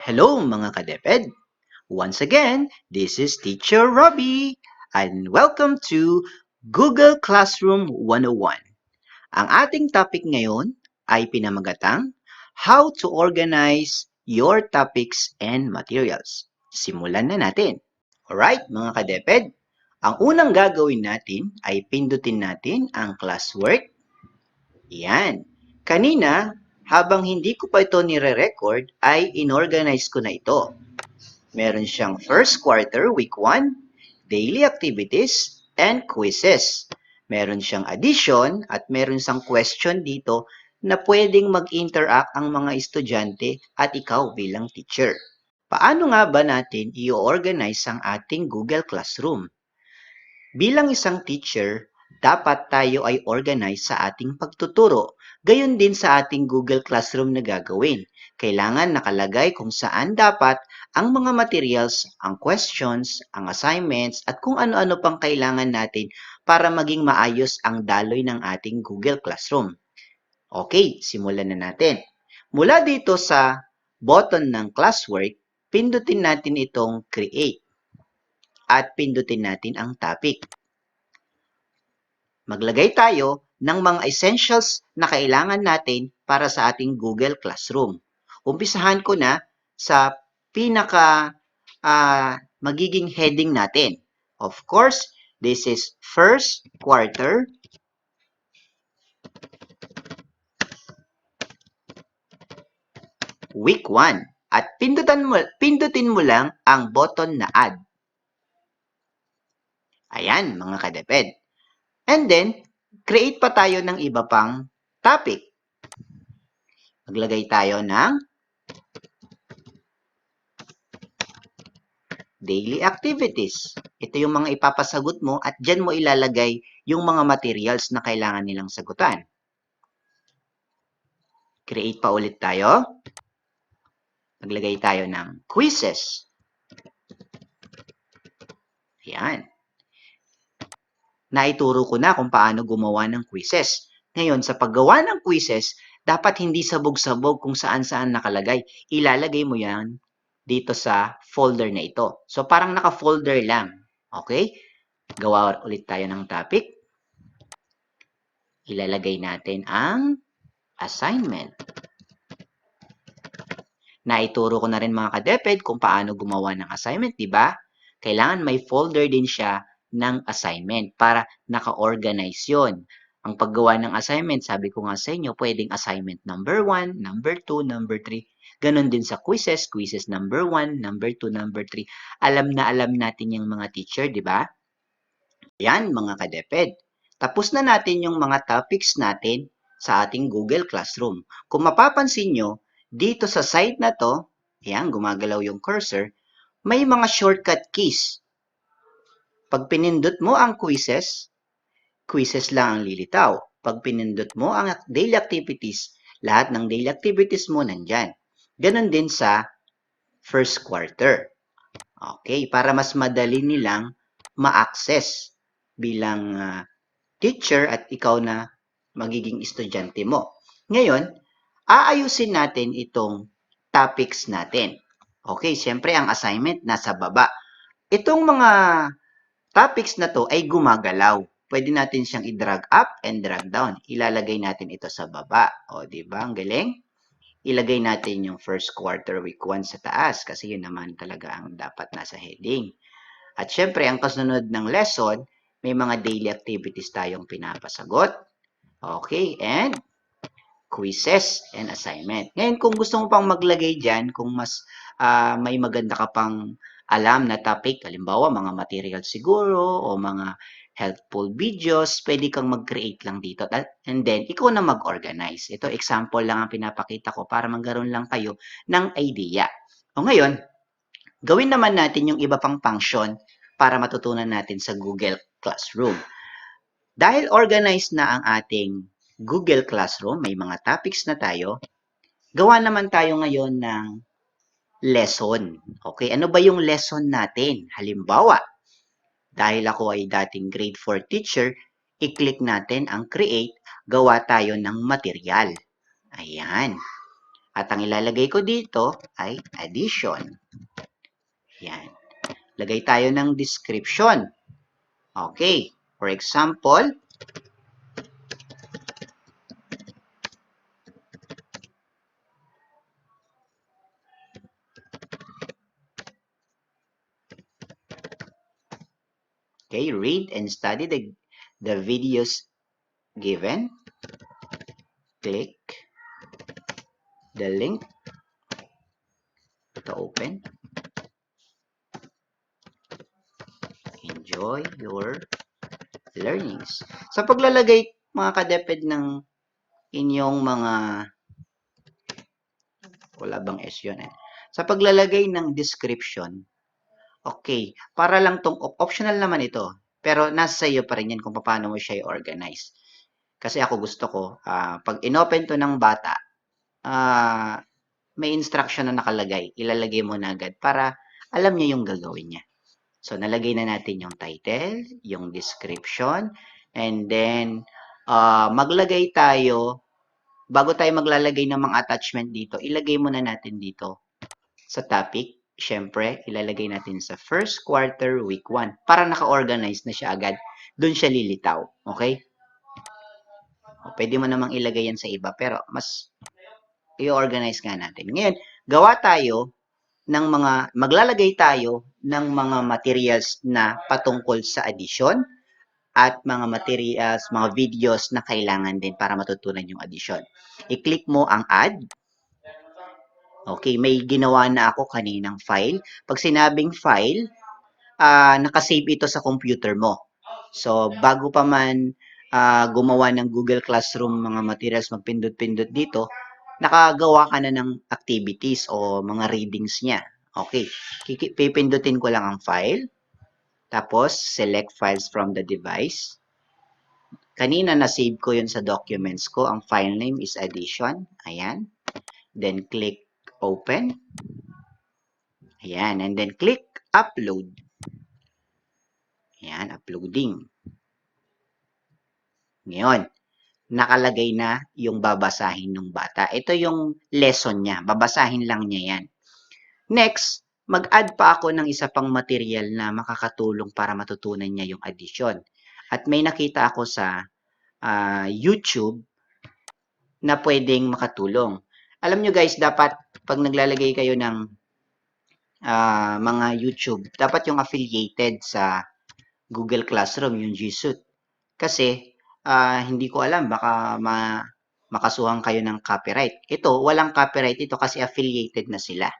Hello mga kadeped! Once again, this is Teacher Robbie and welcome to Google Classroom 101. Ang ating topic ngayon ay pinamagatang How to Organize Your Topics and Materials. Simulan na natin. Alright mga kadeped, ang unang gagawin natin ay pindutin natin ang classwork. Yan. Kanina, habang hindi ko pa ito nire-record, ay inorganize ko na ito. Meron siyang first quarter, week 1, daily activities, and quizzes. Meron siyang addition at meron siyang question dito na pwedeng mag-interact ang mga estudyante at ikaw bilang teacher. Paano nga ba natin i-organize ang ating Google Classroom? Bilang isang teacher, dapat tayo ay organize sa ating pagtuturo. Gayon din sa ating Google Classroom na gagawin. Kailangan nakalagay kung saan dapat ang mga materials, ang questions, ang assignments, at kung ano-ano pang kailangan natin para maging maayos ang daloy ng ating Google Classroom. Okay, simulan na natin. Mula dito sa button ng classwork, pindutin natin itong create at pindutin natin ang topic. Maglagay tayo ng mga essentials na kailangan natin para sa ating Google Classroom. Umpisahan ko na sa pinaka magiging heading natin. Of course, this is first quarter, week 1. At pindutin mo lang ang button na add. Ayan, mga kadeped. And then, create pa tayo ng iba pang topic. Maglagay tayo ng daily activities. Ito yung mga ipapasagot mo at dyan mo ilalagay yung mga materials na kailangan nilang sagutan. Create pa ulit tayo. Maglagay tayo ng quizzes. Ayan. Naituro ko na kung paano gumawa ng quizzes. Ngayon, sa paggawa ng quizzes, dapat hindi sabog-sabog kung saan-saan nakalagay. Ilalagay mo yan dito sa folder na ito. So, parang naka-folder lang. Okay? Gawa ulit tayo ng topic. Ilalagay natin ang assignment. Naituro ko na rin mga kadeped kung paano gumawa ng assignment, di ba? Kailangan may folder din siya ng assignment para naka-organize yun. Ang paggawa ng assignment, sabi ko nga sa inyo, pwedeng assignment number 1, number 2, number 3. Ganon din sa quizzes, quizzes number 1, number 2, number 3. Alam na alam natin yung mga teacher, di ba? Yan, mga kadeped. Tapos na natin yung mga topics natin sa ating Google Classroom. Kung mapapansin nyo, dito sa side na to, yan, gumagalaw yung cursor, may mga shortcut keys. Pag pinindot mo ang quizzes, quizzes lang ang lilitaw. Pag pinindot mo ang daily activities, lahat ng daily activities mo nandyan. Ganon din sa first quarter. Okay, para mas madali nilang ma-access bilang teacher at ikaw na magiging estudyante mo. Ngayon, aayusin natin itong topics natin. Okay, siyempre ang assignment nasa baba. Itong mga topics na to ay gumagalaw. Pwede natin siyang i-drag up and drag down. Ilalagay natin ito sa baba. O, di ba? Ang galing. Ilagay natin yung first quarter week 1 sa taas kasi yun naman talaga ang dapat nasa heading. At syempre, ang kasunod ng lesson, may mga daily activities tayong pinapasagot. Okay, and quizzes and assignment. Ngayon, kung gusto mo pang maglagay dyan, kung mas may maganda ka pang alam na topic, halimbawa mga material siguro o mga helpful videos, pwede kang mag-create lang dito. And then, ikaw na mag-organize. Ito, example lang ang pinapakita ko para magkaroon lang kayo ng idea. O ngayon, gawin naman natin yung iba pang function para matutunan natin sa Google Classroom. Dahil organized na ang ating Google Classroom, may mga topics na tayo, gawa naman tayo ngayon ng lesson. Okay, ano ba yung lesson natin? Halimbawa, dahil ako ay dating grade 4 teacher, i-click natin ang create, gawa tayo ng material. Ayan. At ang ilalagay ko dito ay addition. Yan. Lagay tayo ng description. Okay. For example, okay, read and study the videos given. Click the link to open. Enjoy your learnings. Sa paglalagay, mga kadeped, ng inyong mga, wala bang S yun eh. Sa paglalagay ng description, okay, para lang tong, optional naman ito, pero nasa iyo pa rin yan kung paano mo siya i-organize. Kasi ako gusto ko, pag inopen to ng bata, may instruction na nakalagay, ilalagay mo na agad para alam niya yung gagawin niya. So, nalagay na natin yung title, yung description, and then, maglagay tayo, bago tayo maglalagay ng mga attachment dito, ilagay muna natin dito sa topic. Siyempre, ilalagay natin sa first quarter, week 1, para naka-organize na siya agad. Doon siya lilitaw. Okay? Pwede mo namang ilagay yan sa iba, pero mas i-organize nga natin. Ngayon, gawa tayo ng maglalagay tayo ng mga materials na patungkol sa addition at mga materials, mga videos na kailangan din para matutunan yung addition. I-click mo ang add. Okay, may ginawa na ako kaninang file. Pag sinabing file, nakasave ito sa computer mo. So, bago pa man gumawa ng Google Classroom, mga materials, magpindot-pindot dito, nakagawa ka na ng activities o mga readings niya. Okay, pipindutin ko lang ang file. Tapos, select files from the device. Kanina na-save ko yun sa documents ko. Ang file name is addition. Ayan. Then, click open. Ayan. And then, click upload. Ayan, uploading. Ngayon, nakalagay na yung babasahin ng bata. Ito yung lesson niya. Babasahin lang niya yan. Next, mag-add pa ako ng isa pang material na makakatulong para matutunan niya yung addition. At may nakita ako sa YouTube na pwedeng makatulong. Alam nyo guys, dapat pag naglalagay kayo ng mga YouTube, dapat yung affiliated sa Google Classroom, yung G Suite. Kasi, hindi ko alam, baka makasuhan kayo ng copyright. Ito, walang copyright ito kasi affiliated na sila.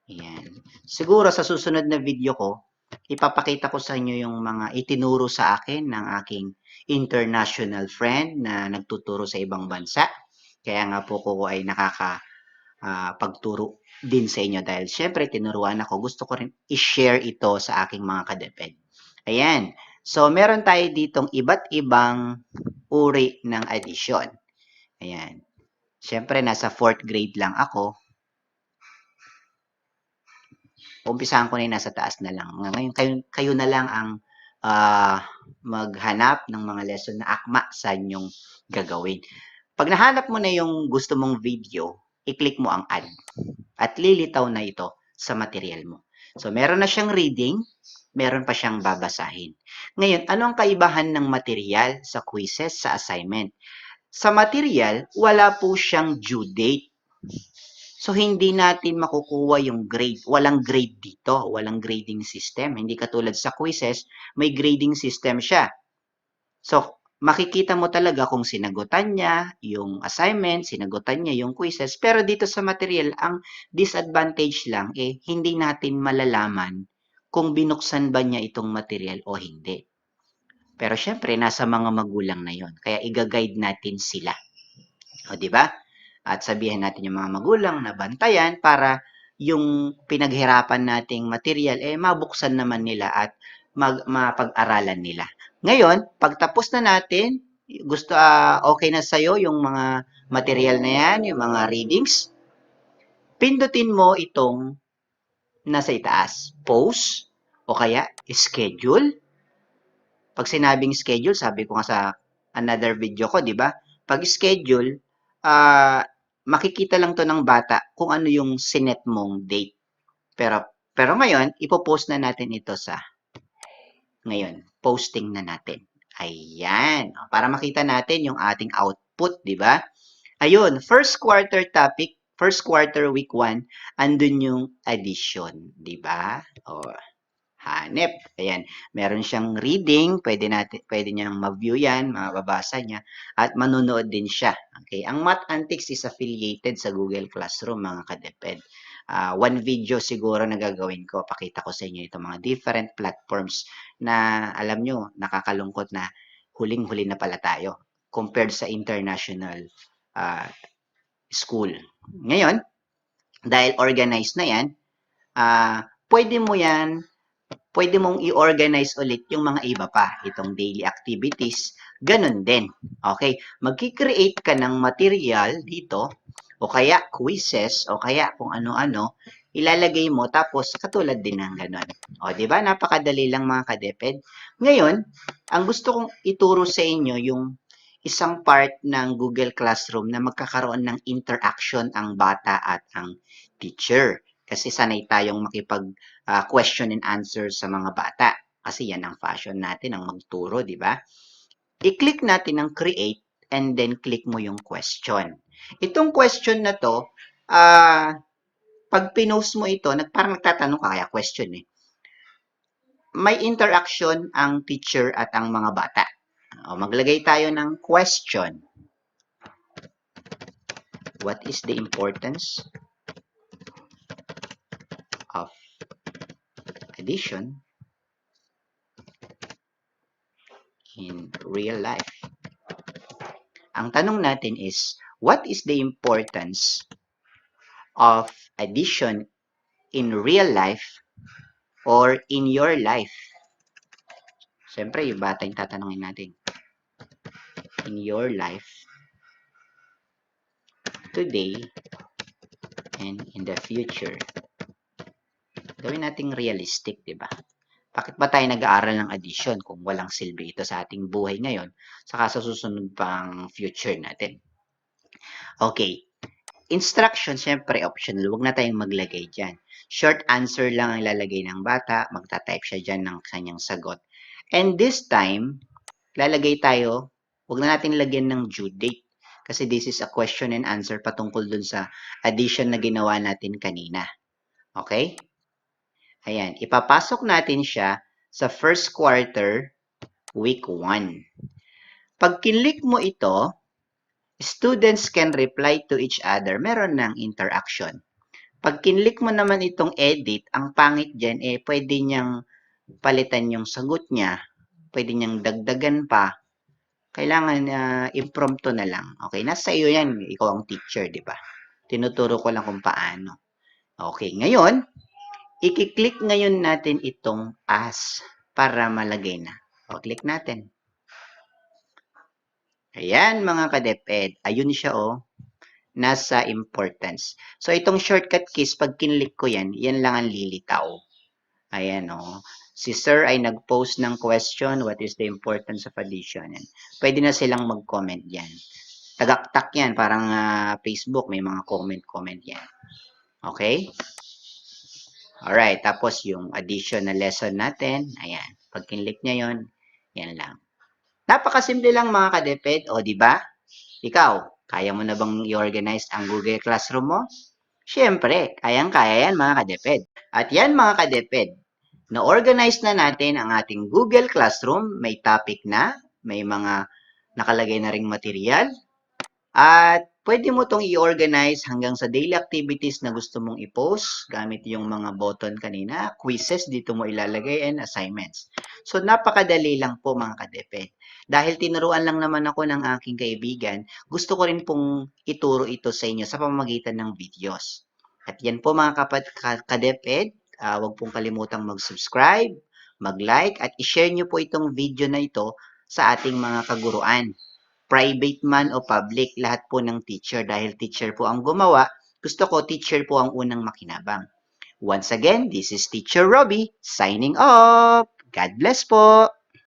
Ayan. Siguro sa susunod na video ko, ipapakita ko sa inyo yung mga itinuro sa akin ng aking international friend na nagtuturo sa ibang bansa. Kaya nga po ko ay pagturo din sa inyo dahil syempre tinuruan ako. Gusto ko rin i-share ito sa aking mga kadeped. Ayan. So, meron tayo ditong iba't ibang uri ng addition. Ayan. Syempre, nasa 4th grade lang ako. Umpisahan ko na yung nasa taas na lang. Ngayon, kayo na lang ang maghanap ng mga lesson na akma sa inyong gagawin. Pag nahanap mo na yung gusto mong video, i-click mo ang add. At lilitaw na ito sa material mo. So, meron na siyang reading, meron pa siyang babasahin. Ngayon, ano ang kaibahan ng material sa quizzes, sa assignment? Sa material, wala po siyang due date. So, hindi natin makukuha yung grade. Walang grade dito. Walang grading system. Hindi katulad sa quizzes, may grading system siya. So, makikita mo talaga kung sinagutan niya yung assignment, sinagutan niya yung quizzes. Pero dito sa material, ang disadvantage lang, hindi natin malalaman kung binuksan ba niya itong material o hindi. Pero syempre, nasa mga magulang na yon. Kaya i-guide natin sila. O, di ba? At sabihin natin yung mga magulang na bantayan para yung pinaghirapan nating material, mabuksan naman nila at mapag-aralan nila. Ngayon, pagtapos na natin, okay na sa'yo yung mga material na yan, yung mga readings, pindutin mo itong nasa itaas, post, o kaya schedule. Pag sinabing schedule, sabi ko nga sa another video ko, di ba? Pag schedule, makikita lang 'to ng bata kung ano yung sinet mong date. Pero ngayon, ipo-post na natin ito sa ngayon, posting na natin. Ayan, para makita natin yung ating output, 'di ba? Ayun, first quarter topic, first quarter week 1, andun yung addition, 'di ba? O, hanep. Ayan, meron siyang reading, pwede niyang ma-view 'yan, mababasa niya at manonood din siya. Okay, ang Math Antics is affiliated sa Google Classroom mga kadeped. One video siguro na gagawin ko, pakita ko sa inyo itong mga different platforms na alam nyo, nakakalungkot na huling-huli na pala tayo compared sa international ah, school. Ngayon, dahil organized na yan, pwede mo yan pwede mong i-organize ulit yung mga iba pa, itong daily activities, ganun din. Okay, magki-create ka ng material dito, o kaya quizzes, o kaya kung ano-ano, ilalagay mo, tapos katulad din ng ganun. O, di ba? Napakadali lang mga kadeped. Ngayon, ang gusto kong ituro sa inyo yung isang part ng Google Classroom na magkakaroon ng interaction ang bata at ang teacher. Kasi sanay tayong makipag question and answer sa mga bata. Kasi yan ang fashion natin, ang magturo, di ba? I-click natin ang create and then click mo yung question. Itong question na to, pag pinost mo ito, parang nagtatanong ka, kaya question eh. May interaction ang teacher at ang mga bata. O, maglagay tayo ng question. What is the importance of addition in real life? Ang tanong natin is, what is the importance of addition in real life or in your life? Siyempre, yung bata yung tatanungin natin. In your life, today, and in the future. Gawin nating realistic, di ba? Bakit ba tayo nag-aaral ng addition kung walang silbi ito sa ating buhay ngayon, saka sa susunod pang future natin? Okay. Instruction, syempre optional. Huwag na tayong maglagay dyan. Short answer lang ang ilalagay ng bata. Magta-type siya dyan ng kanyang sagot. And this time, lalagay tayo, huwag na natin lagyan ng due date. Kasi this is a question and answer patungkol dun sa addition na ginawa natin kanina. Okay? Ayan. Ipapasok natin siya sa first quarter, week 1. Pag kinlik mo ito, students can reply to each other. Meron ng interaction. Pag kinlik mo naman itong edit, ang pangit dyan, pwede niyang palitan yung sagot niya. Pwede niyang dagdagan pa. Kailangan impromptu na lang. Okay, nasa iyo yan. Ikaw ang teacher, di ba? Tinuturo ko lang kung paano. Okay, ngayon, i-click ngayon natin itong as para malagay na. O, click natin. Ayan, mga kadeped. Ayun siya, nasa importance. So, itong shortcut keys, pag kinlik ko yan, yan lang ang lilitaw. Ayan, Si Sir ay nag-post ng question, what is the importance of addition? Yan. Pwede na silang mag-comment yan. Tagaktak yan, parang Facebook, may mga comment yan. Okay? Alright, tapos yung addition na lesson natin, ayan. Pag kinlik niya yon, yan lang. Napakasimple lang mga kadeped, o di ba? Ikaw, kaya mo na bang i-organize ang Google Classroom mo? Siyempre, kayang-kaya yan mga kadeped. At yan mga kadeped, na-organize na natin ang ating Google Classroom, may topic na, may mga nakalagay na ring material, at pwede mo itong i-organize hanggang sa daily activities na gusto mong i-post gamit yung mga button kanina, quizzes dito mo ilalagay, and assignments. So, napakadali lang po mga kadeped. Dahil tinuruan lang naman ako ng aking kaibigan, gusto ko rin pong ituro ito sa inyo sa pamamagitan ng videos. At yan po mga kadeped, huwag pong kalimutang mag-subscribe, mag-like, at i-share nyo po itong video na ito sa ating mga kaguruan. Private man o public, lahat po ng teacher. Dahil teacher po ang gumawa, gusto ko teacher po ang unang makinabang. Once again, this is Teacher Robbie, signing off. God bless po!